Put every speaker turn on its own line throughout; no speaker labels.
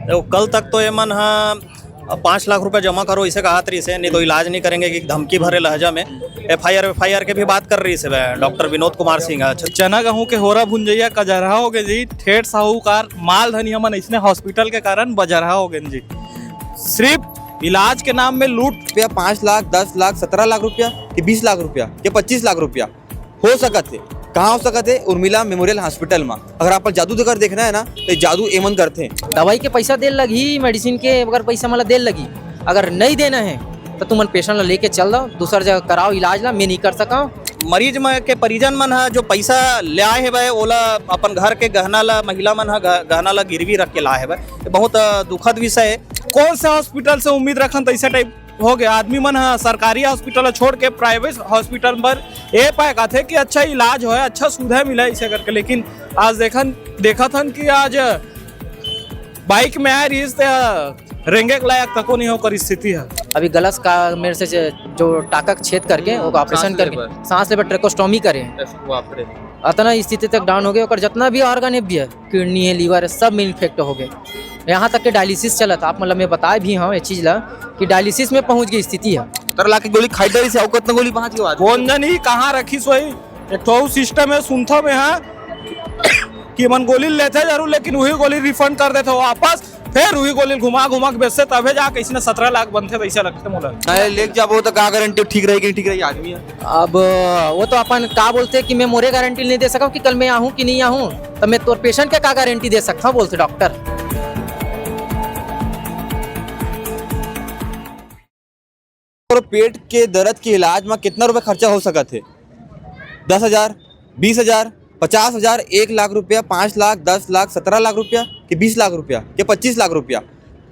देखो कल तक तो ये मन हाँ 5 लाख रुपए जमा करो इसे कहा तरी से, नहीं तो इलाज नहीं करेंगे कि धमकी भरे लहजा में एफआईआर के भी बात कर रही से डॉक्टर विनोद कुमार सिंह।
चना गहूं के होरा भुंजैया कजरहा हो गए जी, ठेठ साहूकार माल धनिया मन इसने हॉस्पिटल के कारण बजरहा हो गए जी। सिर्फ इलाज के नाम में लूट।
5 लाख 10 लाख 17 लाख रुपया कि 20 लाख रुपया कि 25 लाख रुपया हो सकत है। कहाँ हो सकत है? उर्मिला मेमोरियल हॉस्पिटल में। अगर आप जादू देकर देखना है ना तो जादू एमन करते हैं।
दवाई के पैसा दे लगी, मेडिसिन के अगर पैसा मतलब दे लगी, अगर नहीं देना है तो तुम पेशेंट ला लेके चल दो दूसर जगह कराओ इलाज ला, मैं नहीं कर सका।
मरीज में के परिजन मन है जो पैसा ले आए है भाई ओला अपन घर के गहना ला, महिला मन है गहना ला गिरवी रख के लाए है भाई, बहुत दुखद विषय है।
कौन से हॉस्पिटल से उम्मीद रखन तो ऐसा टाइप हो गया। आदमी मन है सरकारी हॉस्पिटल छोड़ के प्राइवेट हॉस्पिटल पर ये पाए का थे कि अच्छा इलाज हो, अच्छा सुविधा मिला इसे करके, लेकिन आज देखा था कि आज बाइक में आए रही रेंगे के लायक तको नहीं होकर स्थिति है।
अभी गलत का मेरे से जो टाका छेद करके वो ऑपरेशन करके सांस लेबर ट्रेकोस्टोमी करे, इतना स्थिति तक डाउन हो गए और जितना भी ऑर्गन भी है, किडनी है, लीवर है, सब में इन्फेक्ट हो गए। यहाँ तक के डायलिसिस चला था। आप मतलब मैं बताए भी हाँ ये चीज ला कि डायलिसिस में पहुंच गई स्थिति है।
17 लाख की गोली खाई डरी से कितना गोली पहुंच गई?
कौन जानी कहाँ रखी सोई। एक तो सिस्टम है सुनता में है कि मन गोली लेते जरूर, लेकिन वही गोली रिफंड कर देते वापस, फिर वही गोली घुमा के बेचते, तबे जाके इसने 17 लाख बनते पैसा लगते मोला।
लेके जाबो तो का गारंटी ठीक रहेगी ठीक रही आदमी है।
अब वो तो अपन का बोलते कि मैं मोरे गारंटी नहीं दे सका कि कल मैं आहूँ कि नहीं आहूँ, तो मैं तो पेशेंट के का गारंटी दे सकता हूँ बोलते डॉक्टर।
और पेट के दर्द के इलाज में कितना रुपए खर्चा हो सकत है? 10,000, 20,000, 50,000, 1 लाख रुपया, 5 लाख, 10 लाख, 17 लाख रुपया कि 20 लाख रुपया कि 25 लाख रुपया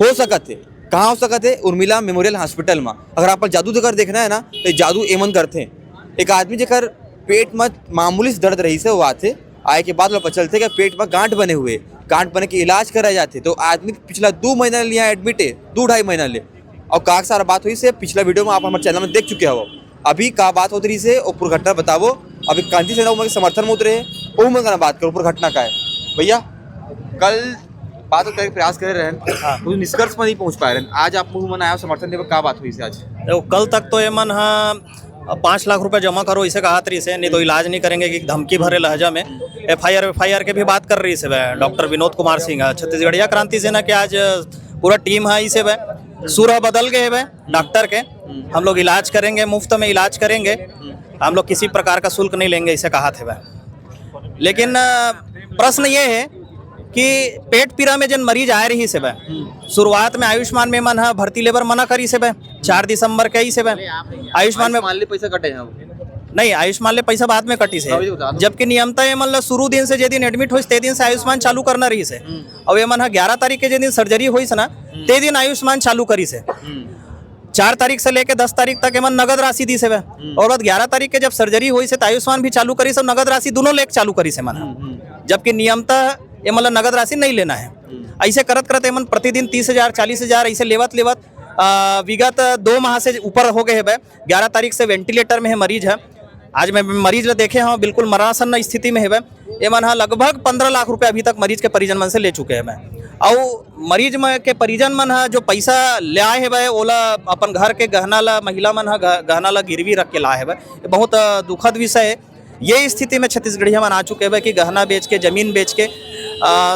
हो सकत है। कहाँ हो सकत है? उर्मिला मेमोरियल हॉस्पिटल में। अगर आप जादू देकर देखना है ना तो जादू एमन करते हैं। एक आदमी जेकर पेट में मामूली दर्द रही से वो आते आए के बाद पता चलते कि पेट में गांठ बने हुए, गांठ बने के इलाज कराए जाते। तो आदमी पिछला 2 महीना लिया एडमिट है, 2-2.5 महीना ले, और काक सारा बात हुई से पिछला वीडियो में आप हमारे चैनल में देख चुके हो। अभी का बात होती रही से और पूरी घटना बतावो। अभी कांति सेना के समर्थन में उतरे वो में बात करो पूरी घटना का है भैया। कल बात करने का प्रयास कर रहे हैं, कुछ निष्कर्ष पर नहीं पहुंच पाए रहे। आज आप मुंह मन आया समर्थन देव, क्या बात हुई से आज?
देखो कल तक तो ये मन हाँ 5 लाख रुपए जमा करो इसे कहा तरी से, नहीं तो इलाज नहीं करेंगे कि धमकी भरे लहजा में एफआईआर के भी बात कर रही से डॉक्टर विनोद कुमार सिंह। छत्तीसगढ़िया क्रांति सेना के आज पूरा टीम है इसे सूरह बदल गए है डॉक्टर के। हम लोग इलाज करेंगे, मुफ्त में इलाज करेंगे, हम लोग किसी प्रकार का शुल्क नहीं लेंगे इसे कहा थे। लेकिन प्रश्न ये है कि पेट पीड़ा में जन मरीज आए रही से शुरुआत में आयुष्मान में मन है भर्ती लेबर मना करी से 4 दिसंबर के ही से आयुष्मान में
पैसा कटे हैं
नहीं, आयुष्मान ले पैसा बाद में कटी से, जबकि नियमता ये मतलब शुरू दिन से जे दिन एडमिट हुई ते दिन से आयुष्मान चालू करना रही से। अब ये मन 11 तारीख के जे दिन सर्जरी हुई से ना ते दिन आयुष्मान चालू करी से। 4 तारीख से लेके 10 तारीख तक एमन नगद राशि दी से और बाद 11 तारीख के जब सर्जरी हुई से तो आयुष्मान भी चालू करी से, नगद राशि दोनों लेके चालू करी से मन, जबकि नियमता ये मतलब नगद राशि नहीं लेना है। ऐसे करत एमन प्रतिदिन 30,000 40,000 ऐसे लेवत विगत 2 माह से ऊपर हो गए है। 11 तारीख से वेंटिलेटर में है मरीज है। आज मैं मरीज ला देखे हाँ बिल्कुल मरणासन्न स्थिति में है। ये मन हाँ लगभग 15 लाख रुपए अभी तक मरीज के परिजन मन से ले चुके हैं। और मरीज में के परिजन मन है जो पैसा ले आए है ओला अपन घर के गहना ला, महिला मन है गहना ला गिरवी रख के लाए है। ये बहुत दुखद विषय है। ये स्थिति में छत्तीसगढ़िया मन आ चुके हैं कि गहना बेच के, जमीन बेच के,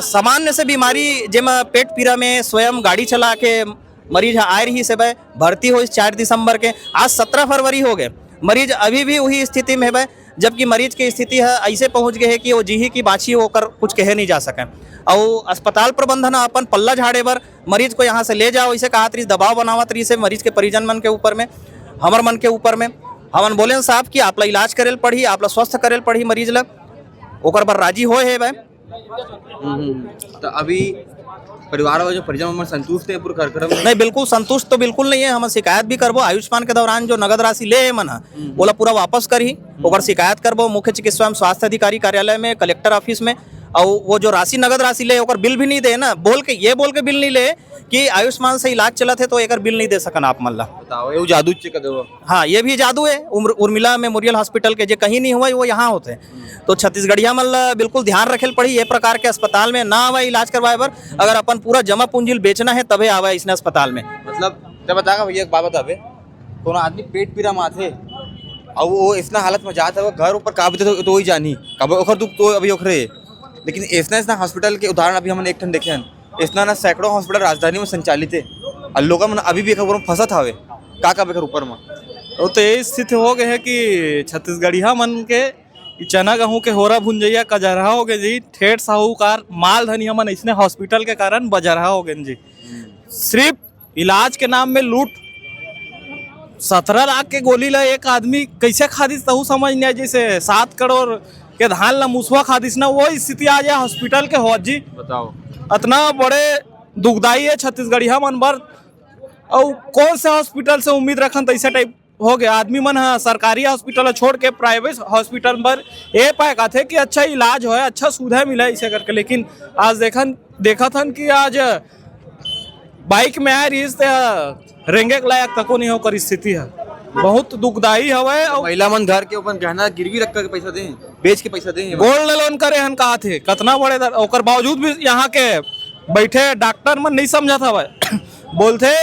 सामान्य से बीमारी जेमा पेट पीड़ा में स्वयं गाड़ी चला के मरीज आए रही से भर्ती हो 4 दिसंबर के। आज 17 फरवरी हो गए, मरीज अभी भी वही स्थिति में है, जबकि मरीज की स्थिति है ऐसे पहुंच गए है कि वो जीही की बाछी होकर कुछ कह नहीं जा सके। और अस्पताल प्रबंधन अपन पल्ला झाड़े पर मरीज को यहाँ से ले जाओ इसे कहा तरी, दबाव बनावत रही से मरीज के परिजन मन के ऊपर में, हमर मन के ऊपर में। हमन बोले साहब कि आप ला इलाज करेल पड़ी, आप ला स्वस्थ करेल पड़ी मरीज ला, ओकर पर राजी होए है।
तो अभी परिवार वाले जो परिजन संतुष्ट है पूरे कार्यक्रम?
नहीं, बिल्कुल संतुष्ट तो बिल्कुल नहीं है। हम शिकायत भी करबो, आयुष्मान के दौरान जो नगद राशि ले मन बोला पूरा वापस करही, ओकर शिकायत करबो मुख्य चिकित्सा एवं स्वास्थ्य अधिकारी कार्यालय में, कलेक्टर ऑफिस में। और वो जो राशि नगद राशि ले ओकर बिल भी नहीं दे ना, बोल के बिल नहीं ले कि आयुष्मान से इलाज चला थे तो एक बिल नहीं दे सकन आप मन ला।
बताओ ये जादू चेक दो।
हाँ, ये भी जादू है। उर्मिला मेमोरियल हॉस्पिटल के जो कहीं नहीं हुआ वो यहाँ होते। तो छत्तीसगढ़िया मन ला बिल्कुल ध्यान रखे पड़ी, ये प्रकार के अस्पताल में ना आवा इलाज करवाए बर। अगर अपन पूरा जमा पूंजी बेचना है तबे आवा इसने अस्पताल में।
मतलब जब बतागा भैया एक बात बतावे, कोनो आदमी पेट पीड़ा माथे और वो इतना हालत में जाता है, वो घर ऊपर काबू तो ही जानी कब ओखर दुख तो अभी ओखरे। लेकिन इतना हॉस्पिटल के उदाहरण अभी हमने एक ठन देखे हैं, इतना ना सैकड़ों हॉस्पिटल राजधानी में संचालित है और लोग मन अभी भी खबर में फंसत हवे का बेकर ऊपर में।
तो ये स्थिति हो गए है कि छत्तीसगढ़िया मन के ई चना गेहूं के होरा भुंजैया कजरहा हो गए जी। ठेठ साहूकार माल धनिया मन इसने हॉस्पिटल के कारण बजरहा हो गए जी। सिर्फ इलाज के नाम में लूट। 17 लाख के गोली ला एक आदमी कैसे खादिस तहु समझ नहीं आए। जैसे 7 करोड़ के धान ला मुसवा खादिस ना, वो स्थिति आ जाए हॉस्पिटल के हो जी।
बताओ
इतना बड़े दुखदाई है छत्तीसगढ़िया मन बर। और कौन से हॉस्पिटल से उम्मीद रखन तैसा टाइप हो गया। आदमी मन सरकारी हॉस्पिटल छोड़ के प्राइवेट हॉस्पिटल पर ये पाए का थे कि अच्छा इलाज हो, अच्छा सुविधा मिला इसे करके। लेकिन आज देखा था कि आज बाइक में आए रही रेंगे के लायक तको नहीं होकर स्थिति है। बहुत दुखदाई हवे। और
महिला मन घर के ऊपर गहना गिरवी रख कर पैसा दें, बेच के पैसा दें,
गोल्ड लोन करे हन कहा थे कितना बड़े ओकर बावजूद भी यहाँ के बैठे डॉक्टर मन नहीं समझा था भाई। बोलते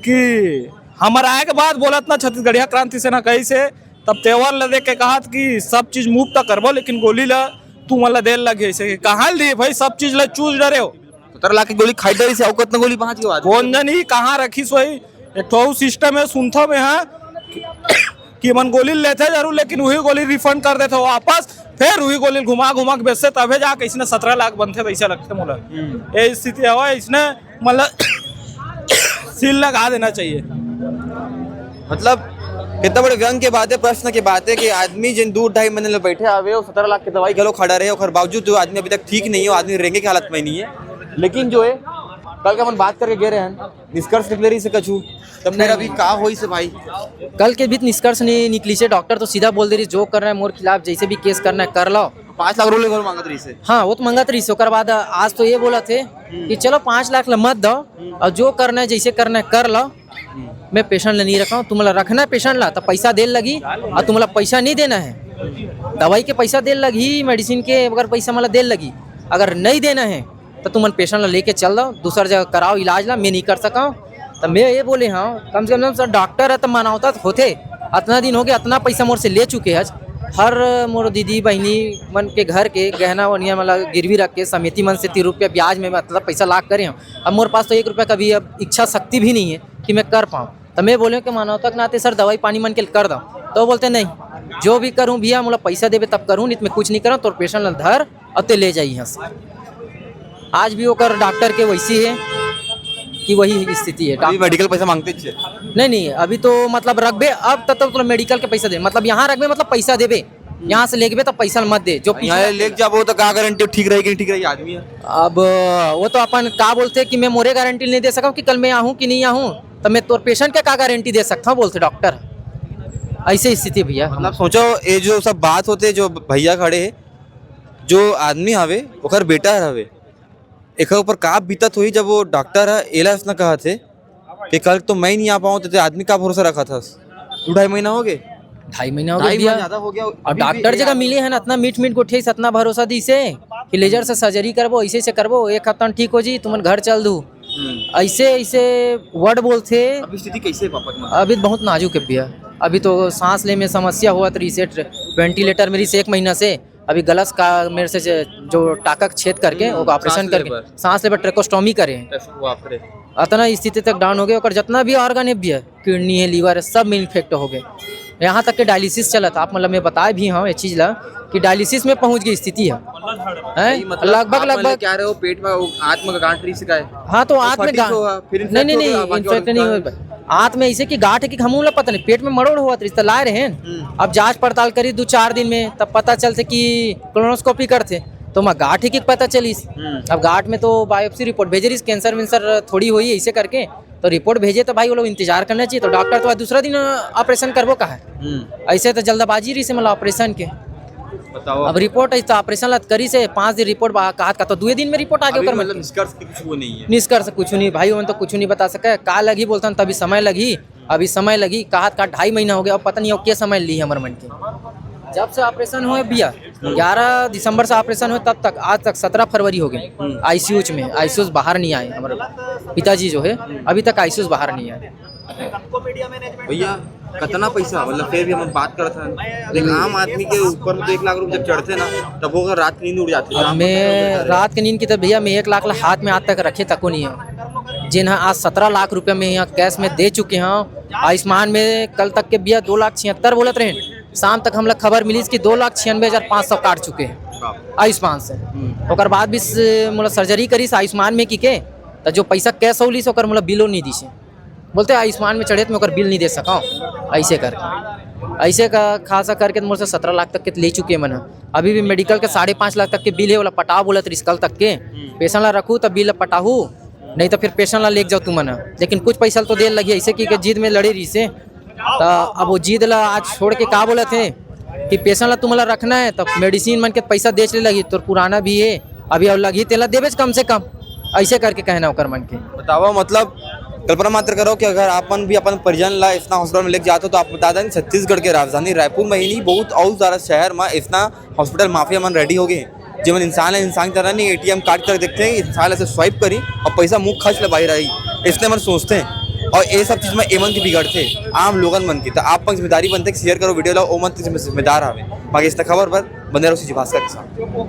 कि हमारे आए के बाद बोलत ना छत्तीसगढ़िया क्रांति सेना कही से तब तेवर ला दे के कहा कि सब चीज मुफ्त करबो, लेकिन गोली ला तू मला देर लगे से कहाँ ली भाई। सब चीज ला चूज डरे हो।
17 लाख की गोली खाई डरी से कितना गोली पहुंच गई
कौन जनी कहाँ रखी सोई। एक तो सिस्टम है सुनथो में है कि मन गोली लेते जरूर, लेकिन वही गोली रिफंड कर देते वापस, फिर वही गोली घुमा के बेचते, तबे जाके इसने 17 लाख बनते पैसा लगते मोला। ये स्थिति है इसने मतलब सील लगा देना चाहिए।
मतलब कितना बड़े व्यंग के बात है, प्रश्न के बात है कि आदमी जिन 2-2.5 महीने में बैठे आवे और 17 लाख की दवाई गलो खड़ा रहे और बावजूद जो आदमी अभी तक ठीक नहीं हो, आदमी रेंगे की हालत में नहीं है। लेकिन जो है कल का हम बात करके गए रहे हैं, निष्कर्ष निकले रही से कछु तब मेरा अभी का होई से भाई।
कल के भी निष्कर्ष नहीं निकली से। डॉक्टर तो सीधा बोल दे रही जो कर रहा है मोर खिलाफ जैसे भी केस करना है कर लो।
5 लाख रुपए मांगत रही से।
हाँ वो तो मंगत रही से। ओकर बाद आज तो ये बोला थे कि चलो 5 लाख ला मत दो और जो करना है जैसे करना है कर लो। मैं पेशेंट ला नहीं रखा हूँ, तुम्हारा रखना है पेशेंट ला तो पैसा दे लगी और तुम्हारा पैसा नहीं देना है। दवाई के पैसा दे लगी, मेडिसिन के अगर पैसा मला दे लगी, अगर नहीं देना है तो तुम पेशेंट ला लेके चल दो, दूसरा जगह कराओ इलाज ला। मैं नहीं कर सका तो मैं ये बोले हाँ कम से कम सर डॉक्टर है तो मानवता होते। इतना दिन हो गया, इतना पैसा मोर से ले चुके आज। हर मोर दीदी बहनी मन के घर के गहना वनिया मतलब गिरवी रख के समिति मन से 3 रुपया ब्याज में मतलब पैसा लाख करे। अब मोर पास तो 1 रुपया का भी अब इच्छा शक्ति भी नहीं है कि मैं कर पाऊँ। तो मैं बोले कि मानवता के नाते सर दवाई पानी मन के कर दो। तो बोलते नहीं जो भी करूँ भैया मोला पैसा देवे तब करूँ, नहीं तो मैं कुछ नहीं करूँ। तो पेशेंट ला धर और ते ले जाइए यहाँ से। आज भी होकर डॉक्टर के वैसी है कि वही स्थिति है।
अभी मेडिकल पैसा मांगते छे।
नहीं अभी तो मतलब रखबे अब तब तो मेडिकल के पैसा दे, मतलब यहाँ रखबे मतलब पैसा देबे, यहाँ से लेके तो पैसा मत दे। जो
यहाँ ले जाबो तो का गारंटी ठीक रहेगी नहीं ठीक रहेगी आदमी है।
अब वो तो अपन का बोलते कि मैं मोरे गारंटी नहीं दे सका कि कल मैं आऊँ कि नहीं आऊँ, तो मैं तोर पेशेंट के का गारंटी दे सकता हूँ बोलते डॉक्टर। ऐसे स्थिति भैया।
मतलब सोचो ये जो सब बात होते जो भैया खड़े है, जो आदमी हवे ओकर बेटा हवे, एक ऊपर का बीतत हुई जब वो डॉक्टर है एला उसने कहा थे कि कल तो मैं नहीं आ पाऊँ, तो आदमी का भरोसा रखा था। 2-2.5 महीना हो गए,
2.5 महीना हो
2.5
गया
ज्यादा हो गया।
और डॉक्टर जगह मिले हैं इतना मीठ गोठे से इतना भरोसा दी से कि लेजर से सर्जरी करबो, ऐसे से करबो, 1 हफ्ता ठीक हो जी, तुम घर चल दू। ऐसे वर्ड बोलते।
अभी स्थिति कैसे पापा की?
अभी बहुत नाजुक है भैया। अभी तो सांस ले में समस्या हुआ तो रिसेट वेंटिलेटर मेरी से 1 महीना से। अभी गलस का मेरे से जो टाका छेद करके वो ऑपरेशन करके सांस ले पर ट्रेकोस्टोमी करे। इतना स्थिति तक डाउन हो गए और जितना भी ऑर्गन है भी है, किडनी है, लीवर है, सब में इन्फेक्ट हो गए। यहाँ तक के डायलिसिस चला था। आप मतलब मैं बताया भी हाँ ये चीज़ ला कि डायलिसिस में पहुँच गई स्थिति है। लगभग
क्या रहे हो पेट में आत्म का गांठ रही से का है।
हाँ तो आँत में नहीं इन्फेक्ट नहीं हुआ। आँत में ऐसे कि गांठ है कि हम लोग पता नहीं, पेट में मरोड़ हुआ तो लाए रहे। अब जांच पड़ताल करी 2-4 दिन में, तब पता चलते कि कोलोनोस्कोपी करते तो मैं गांठ ही की पता चली। अब गांठ में तो बायोप्सी रिपोर्ट भेजे रही, कैंसर वेंसर थोड़ी हुई ऐसे करके तो रिपोर्ट भेजे तो भाई वो लोग इंतजार करना चाहिए। तो डॉक्टर तो दूसरा दिन ऑपरेशन करबो का है। ऐसे तो जल्दबाजी रही से मतलब ऑपरेशन के।
बताओ
अब रिपोर्ट है तो ऑपरेशन ला करी से 5 दिन रिपोर्ट कहा का तो 2 दिन में रिपोर्ट आगे
अभी
ओकर
मतलब
मन
निष्कर्ष कुछ वो नहीं है।
निष्कर्ष कुछ नहीं भाई उन तो कुछ नहीं बता सके का लगी बोलता तभी समय लगी अभी समय लगी कहा का 2.5 महीना हो गया अब पता नहीं अब क्या समय ली हमारे मन के जब से ऑपरेशन हुए बिया 11 दिसंबर से ऑपरेशन हुए तब तक आज तक 17 फरवरी हो गए आईसीयू में आईसीयू बाहर नहीं आए हमारे पिताजी जो है अभी तक आईसीयू बाहर नहीं आए।
भैया कितना पैसा मतलब फिर भी हम बात करते हैं एक आम आदमी के ऊपर तो 1 लाख रुपए जब चढ़ते ना तब वो अगर रात की नींद उड़ जाती है।
मैं रात की नींद की तो भैया मैं 1 लाख हाथ में आज तक रखे तको नहीं है जिन आज 17 लाख रुपया में यहाँ कैश में दे चुके हैं। आयुष्मान में कल तक के भैया 2,76,000 बोलते रहे शाम तक हम लोग खबर मिली कि 2,96,500 काट चुके हैं आयुष्मान से ओकर बाद भी मतलब सर्जरी करी से आयुष्मान में की के तो जो पैसा कैश होली से ओकर मतलब बिलो नहीं दी से बोलते आयुष्मान में चढ़े तो मैं ओकर बिल नहीं दे सका ऐसे करके ऐसे का खासा करके तो मुझसे 17 लाख तक के ले चुके मन अभी भी मेडिकल के 5.5 लाख तक के बिल है वाला पटाओ बोला तो कल तक के पेशेंट ला रखूँ तो बिल पटाहू नहीं तो फिर पेशेंट ला ले जाओ तू मन लेकिन कुछ पैसा तो दे लगी ऐसे की जिद में लड़े रही से तो अब वो जिद ला आज छोड़ के का बोले थे कि पेशेंट ला तुम्हारा रखना है तो मेडिसिन मन के पैसा बेच ले लगी तो पुराना भी है अभी अब लगी तेला देवे कम से कम ऐसे करके कहना ओकर मन के
बताओ मतलब कल्पना मात्र करो कि अगर अपन भी अपन परिजन ला इतना हॉस्पिटल में लेके जाते हो तो आप बता दें छत्तीसगढ़ के राजधानी रायपुर में ही नहीं बहुत और ज़्यादा शहर में इतना हॉस्पिटल माफिया मन रेडी हो गए जब इंसान है इंसान की तरह नहीं एटीएम कार्ड कर देखते हैं इंसान ऐसे स्वाइप करी और पैसा मुँह खर्च लगाई रही इसलिए मन सोचते हैं और ये सब चीज़ में एमन की बिगड़ते आम लोगन मन की तो आप जिम्मेदारी बनते शेयर करो वीडियो ला ओ मन जिम्मेदार आवे बाकी इस खबर पर बंदे रहो भास्कर के साथ।